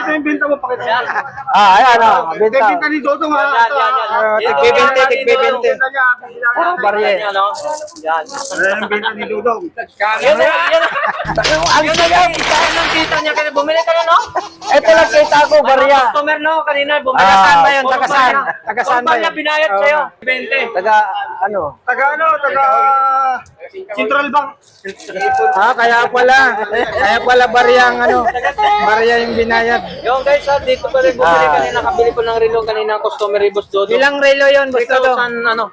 Pakita yung binta mo, pakita mo. Ayan o, benta. Binta ni Dodong ha. Tigbibinte, tigbibinte. Barya. Yan. Ayan yung binta ni Dodong. Yan. Ang sayaw. Isa ng kita niya kaya bumili ka na, no? Ito lang kita ko, barya. Customer, no? Kanina bumili Ah, ka. saan ba yun? Taga saan? Taga saan ba Kumpanya yun? binayad sa'yo. 20. Taga ano? Taga Central Bank. Kaya pala barya ang ano, barya yung binayad. Yung guys, dito pa rin bumili kanina. Nakabili ko ng relo kanina ang customer Boss Dodo. Ilang relo yun, basta to? 3,000 ano?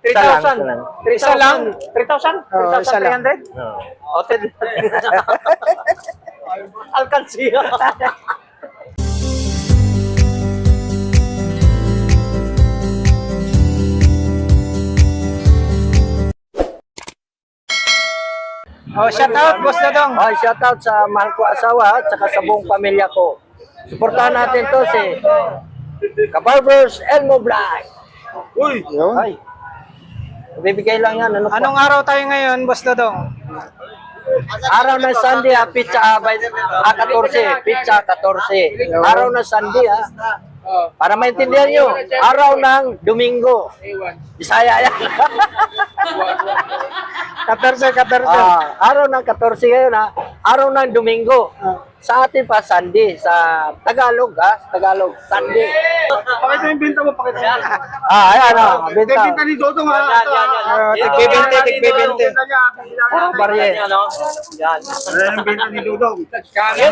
Isa 3,000. lang. 3,000 lang? 3,000? Oo, isa lang. 3,300? Hotel. Alcancia. Oh, shout out, Boss Dodong. Oh, shout out sa mahal ko asawa at saka sa buong pamilya ko. Suportahan natin to si Kabarbers Elmo Black. Uy! Ay. Bibigay lang yan. Anong araw tayo ngayon, Boss Dodong? Araw ng Sunday, pizza 14. Pizza 14. Araw ng Sunday, para maintindihan nyo, araw ng Domingo. Bisaya yan. 14. Araw ng 14 ngayon, araw ng Domingo. Sa atin pa, Sunday. Sa Tagalog, Tagalog, Sunday. Pakita yung binta mo, pakita mo. Ayan o, benta. Binta ni Dodong ha. Tigbibinte, tigbibinte. Barya. Yan, no? Yan. Ayan yung binta ni Dodong. Yan.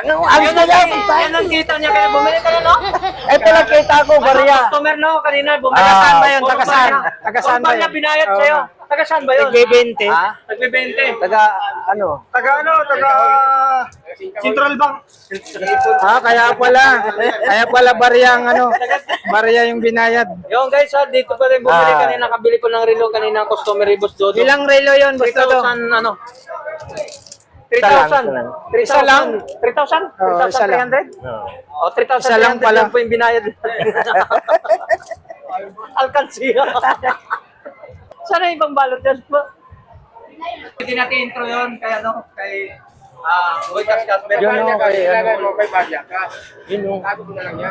Ang sayaw. Yan ang kita niya kaya bumili ka na, no? Ito lang kita ko, barya. Customer, no? Kanina bumili Taga saan ba yun? Taga saan? Taga saan ba Kumpanya yun? binayad sa'yo. Taga saan ba yun? Tigbibinte. Nagbe-20. Taga ano? Taga Central Bank. Kaya pala barya ang ano, barya yung binayad. Yung guys, dito pa rin bumili kanina. Nakabili ko ng relo kanina ang customer Boss Dodo. Ilang relo yun, Boss Dodong? 3,000 ano? Isa 3,000? Isa lang? 3,000? Oo, isa lang. 3,300? O, 3,300 Isa lang pala. po yung binayad. Alcancia. Sana yung pambalot yan po. Hindi natin intro yun kay ano, kay Boy Kaskas.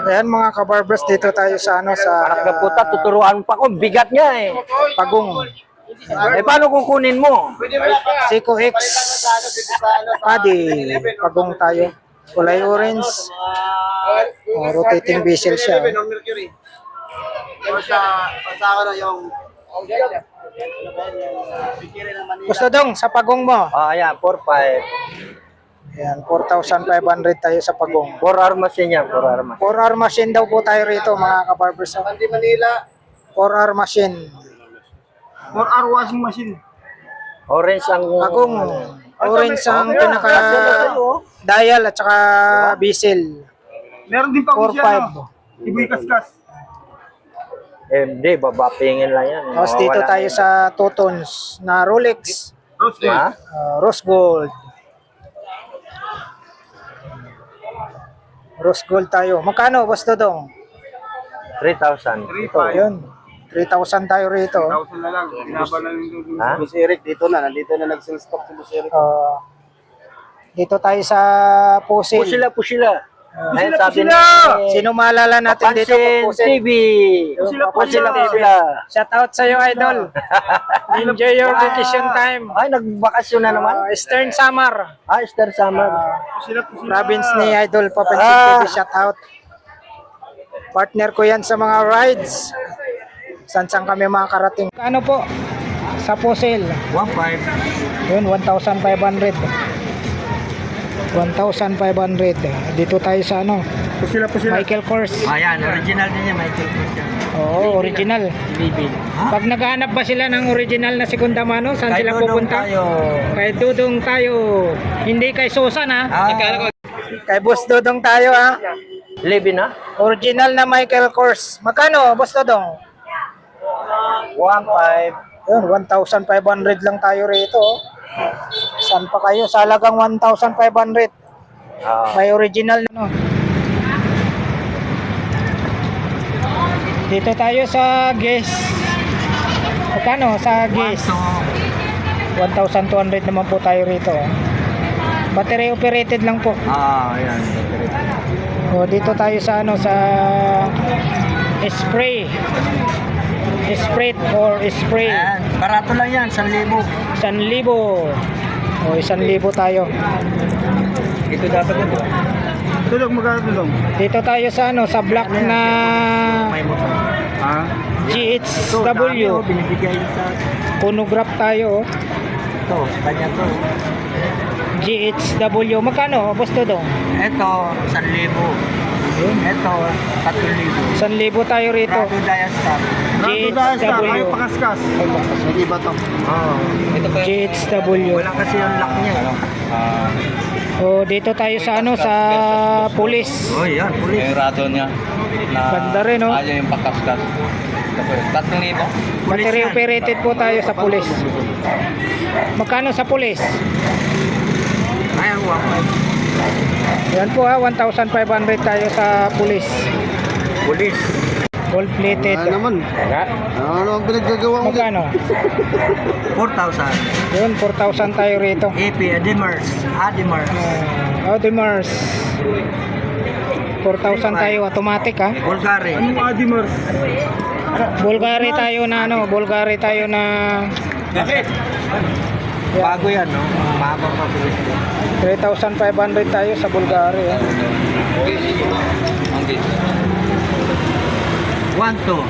Ayan mga kabarbers, dito tayo sa ano, sa Puta, tuturuan pa ko. Bigat niya eh. Pagong. Paano kukunin mo? Seiko X. Padi. Pagong tayo. Kulay orange. Rotating bezel siya. Gusto dong sa pagong mo. Ayan, 4-5. Ayan, 4,500 tayo sa pagong. 4 armas yan, 4 armas. 4R machine daw po tayo rito mga kabarbers. 4R machine. 4R washing machine. Orange ang... Pagong. Orange ang pinaka dial at saka bezel. Meron din pa ko siya. 4-5. Iboy Kaskas. Hindi, babapingin lang yan. Tapos dito tayo sa two tones na Rolex. Rose gold. Rose gold. Rose gold tayo. Magkano, Boss Dodong? 3,000. 3,500. Yun. 3,000 tayo rito. 1,000 na lang. Hinaba na yung Dodong. Ha? Boss Eric, dito na. Nandito na nag-sell stock si Boss Eric. Dito tayo sa Pusil. Pusila. Ayun, sabi pusila. ni... Sino maalala natin dito Papansin po Pusil? TV. Pusila. Shout out sa iyo, idol. Enjoy your vacation time. Ay, nagbakasyon na naman. Eastern Summer. Easter summer. Pusila. Province ni Idol Papansin TV. Shout out. Partner ko yan sa mga rides. Saan kami makakarating. Ano po? Sa Pusil. 1,500. Yun, 1,500. 1,500. Dito tayo sa ano, Pusila. Michael Kors. Ayan, original din yan, Michael Kors yan. Oo, original. Bibil. Pag naghahanap ba sila ng original na segunda mano, saan sila pupunta? Kay Dudong tayo. Hindi kay Susan ha. Kay Boss Dudong tayo ha. Live na? Original na Michael Kors. Magkano, Boss Dudong? 1,500. Yun, 1,500 lang tayo rito. Saan pa kayo? Sa halagang 1,500. May original na no. Dito tayo sa Guess. Magkano sa Guess? 1,200 naman po tayo rito. Battery operated lang po. Ayan. O, dito tayo sa ano, sa spray. Spray or spray. Ayan, barato lang yan, 1,000. 1,000. O, 1,000 tayo. Ito dapat ito. Tulong, magkano tulong? Dito tayo sa ano, sa black na May motor. Ha? GHW. Binibigay sa Phonograph tayo. ito, kanya to. GHW. Magkano? Gusto dong? Ito, 1,000. Ito, 3,000. 1,000 tayo rito. Rado Diastar. GHW. pakaskas. Hindi ba to? Oo. Ito pa GHW. wala kasi yung lock niya. O, dito tayo sa ano, sa police. Oh, yan, pulis. Yung rato niya. Na Ganda rin, no? Ayaw yung pakaskas. Tatlong libo. Battery operated po tayo sa police. Magkano sa police? Ayan, wapay. Yan po ha, 1,500 tayo sa police. Pulis. Gold plated. Ano naman? Ano ang pinaggagawa mo? Magkano? 4,000. Yun, 4,000 tayo rito. AP, Adimars. Adimars. Audemars. 4,000 tayo, automatic ha. Bulgari. Anong Adimars? Bulgari tayo na ano, Bulgari tayo na Bakit? Bago yan, no? Mabang pa pulis. 3,500 tayo sa Bulgari. Ha? Ang gate. 1,2.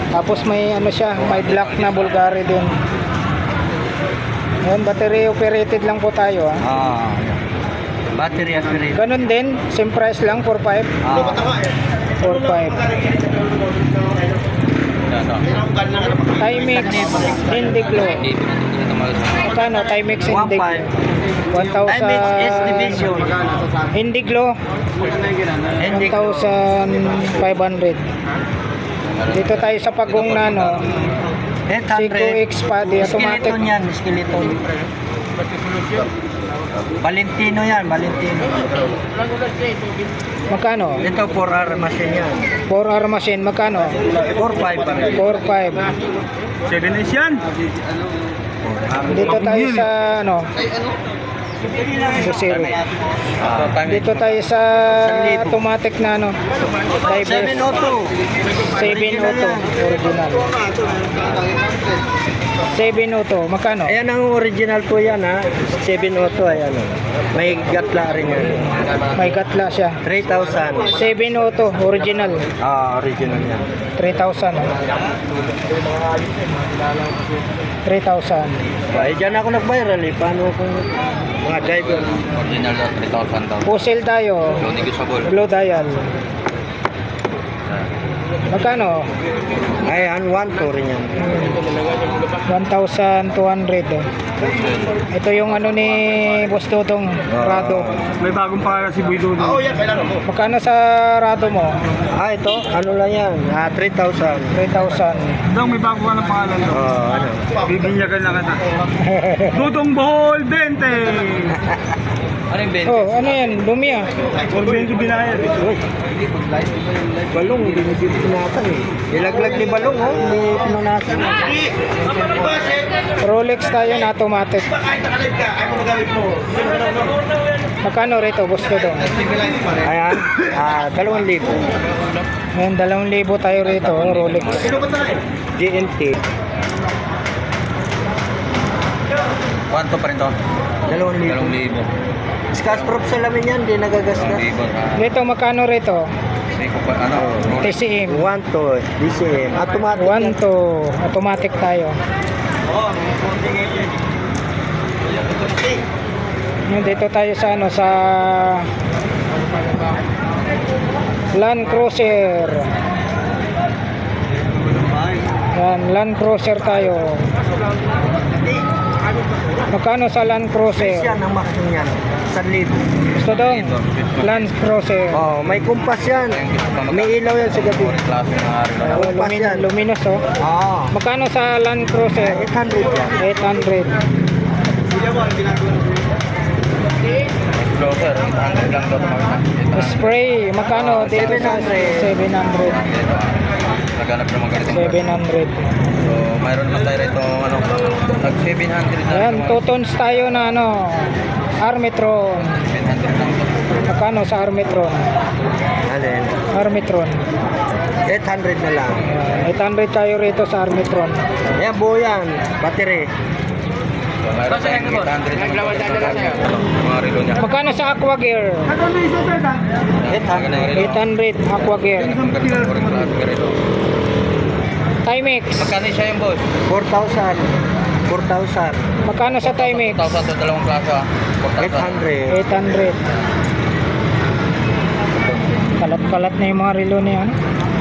Tapos may ano siya, may black na Bulgari din. Ayan, battery operated lang po tayo ha. Battery operated. Ganun din, same price lang, 4,500. 4,500. Timex Indiglo. Magkano? Timex Indiglo. 1,000. Timex S Division. Indiglo. 1,500. Dito tayo sa pagong na no. 800. X pa di automatic. Skeleton yan, skeleton. Valentino yan, Valentino. Magkano? Ito 4R machine yan. 4R machine, magkano? 4,500 pa rin. 4,500. 7 is yan? Dito tayo sa ano? Busero. Dito tayo sa automatic na ano? 7 auto. 7 auto original. 7 auto, magkano? Ayan ang original po yan ha. 7 auto, ayan o. May gatla rin yan. May gatla siya. 3,000. 7 auto original. Original yan. 3,000. 3,000. Ay, dyan ako nag-viral eh. Paano kung mga driver? Original daw, 3,000 daw. Puzzle tayo. Yung negotiable. Blue dial. Magkano? Ayan, 1,2 rin yan. 1,200. Ito yung ano ni Boss Dodong, Rado. May bagong pangalan si Boy Dodo. Magkano sa Rado mo? Ito, ano lang yan? 3,000. 3,000. Dong, may bagong ka na pangalan. Ano? Bibinyagan na kita. Dudong Bohol 20! Ano yung 20? Oh, ano yan? Dumi ah. 420 binayad. Balong, hindi mo pinunasan eh. Ilaglag ni Balong, oh. Hindi pinunasan. Rolex tayo na automatic. Magkano rito, Boss Dodong? Ayan, 2,000. Ayan, 2,000 tayo rito, Rolex. GNT. 1 pa rin to. 2,000. 2,000. Scotch proof salamin yan, hindi nagagasgas. 2,000. Dito, magkano rito? TCM. 1,2. DCM. Automatic. 1 to automatic tayo. Yun, dito tayo sa ano, sa Land Cruiser. Yan, Land Cruiser tayo. Magkano sa Land Cruiser? Yan ang makasin yan. 1,000. Gusto dong? Land Cruiser. Oh, may kumpas yan. May ilaw yan sa gabi. Klase ng hari na. Oh, luminous oh. Magkano sa Land Cruiser? 800 yan. 800. Closer, 800 lang daw. Spray, magkano dito sa 700? naghanap ng mga ganitong brush. 700. So, mayroon naman tayo rito, ano, nag 700 na. Ayan, 2 tons tayo na ano, Armitron. 700 lang to. Magkano sa Armitron? Alin? Armitron. 800 na lang. Ayan, 800 tayo rito sa Armitron. Yan, buo yan. Battery. So, mayroon tayong 800 na mga relo niya. Magkano sa Aquagear? 800 Aquagear. Timex. Magkano siya yung boss? 4,000. 4,000. Magkano sa Timex? 1,000 to dalawang klase ah. 4,000. 800. 800. Kalat-kalat na yung mga relo niya. Ano?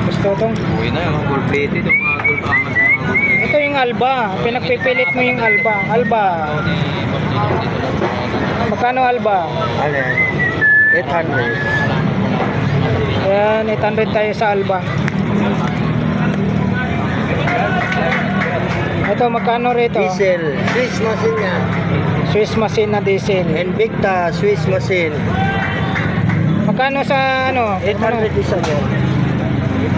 Gusto itong. Uwi na yung mga gold plated, yung mga gold angas, mga gold plated. Ito yung Alba. Pinagpipilit mo yung Alba. Alba. Magkano Alba? Alin? 800. Ayan, 800 tayo sa Alba. Ito, magkano rito? Diesel. Swiss machine yan. Swiss machine na diesel. Invicta, Swiss machine. Magkano sa ano? 800 isa mo.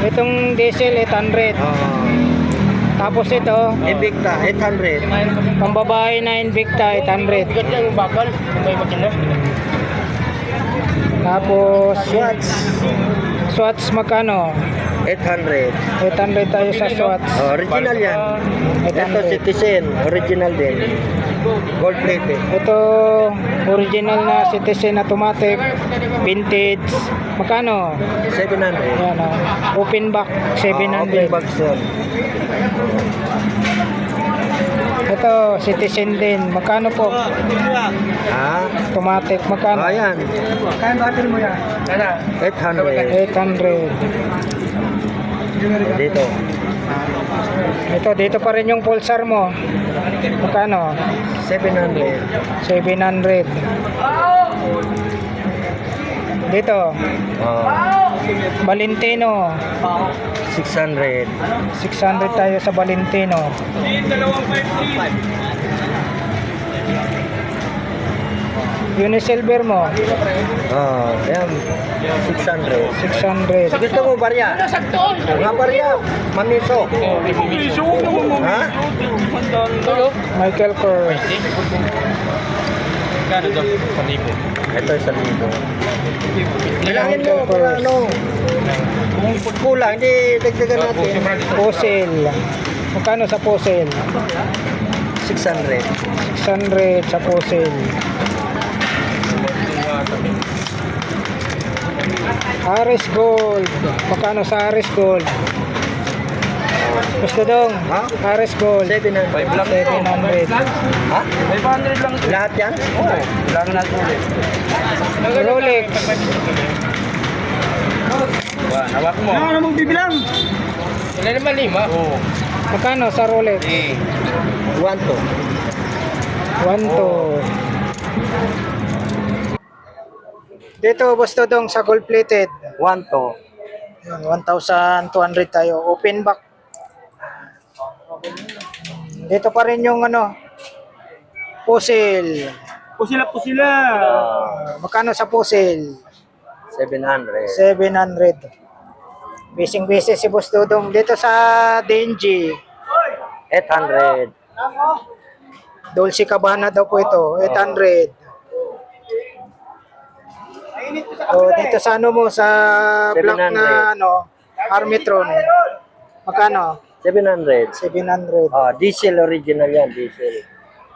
Itong diesel, 800. Tapos ito, Invicta, 800. pambabae na Invicta, 800. Tapos, Swatch magkano? 800. 800 tayo sa Swatch. Original yan. Ito 800. Citizen, original din. Gold plated. Ito, original na Citizen automatic, vintage. Magkano? 700. Ayan o. Open back, Open 700. box yun. Ito, Citizen din. Magkano po? Ha? Automatic, magkano? Ayan. Kaya battery mo yan. 800. 800. Dito. Dito pa rin yung pulsar mo. Magkano? 700. 700. Dito, Valentino. 600. 600 tayo sa Valentino. Unisilver mo, Ayan. 600. 600. Gusto mo barya? Mga barya. Mamiso. Ha? Michael Kors. Ito 1,000. Bilangin mo para ano. Kung kulang, hindi dagdagan natin. Fossil. Magkano sa Fossil? 600. 600 sa Fossil. Aris Gold. Magkano sa Aris Gold? Gusto dong? Ha? Aris Gold. 700. 700. Ha? 500 lang. Lahat yan? Oo. Lang natin ulit. Rolex. Hawak mo. Ano mong bibilang? Wala naman 5. Oo. Magkano sa Rolex? 1 to. 1 to. Dito, gusto dong sa gold plated. 1 to. 1,200 tayo. Open back. Dito pa rin yung ano, Fossil. Pusila. Magkano sa Fossil? 700. 700. Bising-bisi si Boss Dudong. Dito sa Denji, 800. Dolce Cabana daw po ito, 800. Dito sa ano mo, sa black na ano, Armitron. Magkano? 700. 700. Diesel original yan, diesel.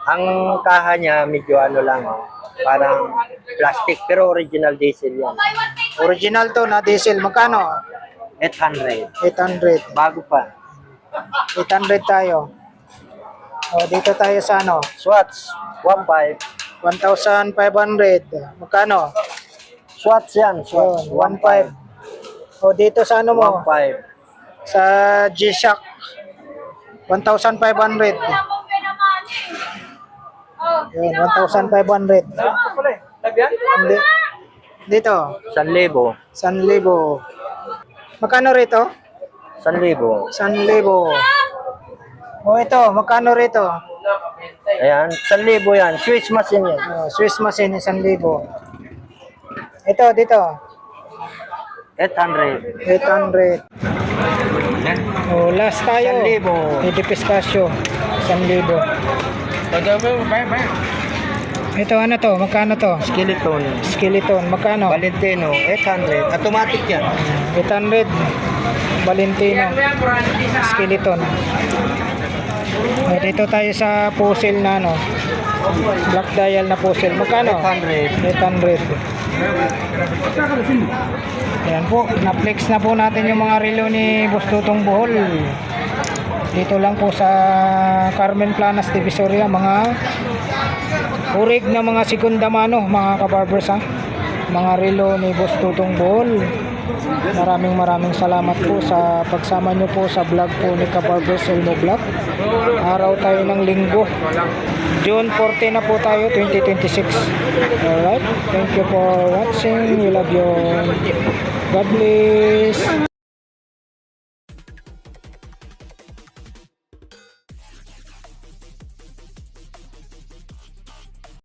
Ang kaha niya medyo ano lang, parang plastic pero original diesel yan. Original to na diesel. Magkano? 800. 800. Bago pa. 800 tayo. Dito tayo sa ano, Swatch, 1.5. 1,500. Magkano? Swatch yan, Swatch. 1,500. Dito sa ano mo? 1.5. Sa G-Shock, 1,500. Yun, 1,500. Hindi. Dito, 1,000. 1,000. Magkano rito? 1,000. 1,000. Ito, magkano rito? Ayan, 1,000 yan. Swiss machine yan. Swiss machine, 1,000. Ito, dito, 800. 800. Yan. Oh, last tayo. 1,000. Eddie Piscasio. 1,000. Ito ano to? Magkano to? Skeleton. Skeleton. Magkano? Valentino, 800. Automatic yan. 800. Valentino. Skeleton. Dito tayo sa puzzle na ano. Black dial na puzzle. Magkano? 800. 800. Ayan po, na-flex na po natin yung mga relo ni Boss Tutong Bohol. Dito lang po sa Carmen Planas, Divisoria, mga urig na mga segunda mano, mga kabarbers ha. Mga relo ni Boss Tutong Bohol. Maraming salamat po sa pagsama nyo po sa vlog po ni Kabarbers Elmo Vlog. Araw tayo ng linggo. June 14 na po tayo, 2026. Alright, thank you for watching. We love you. God bless.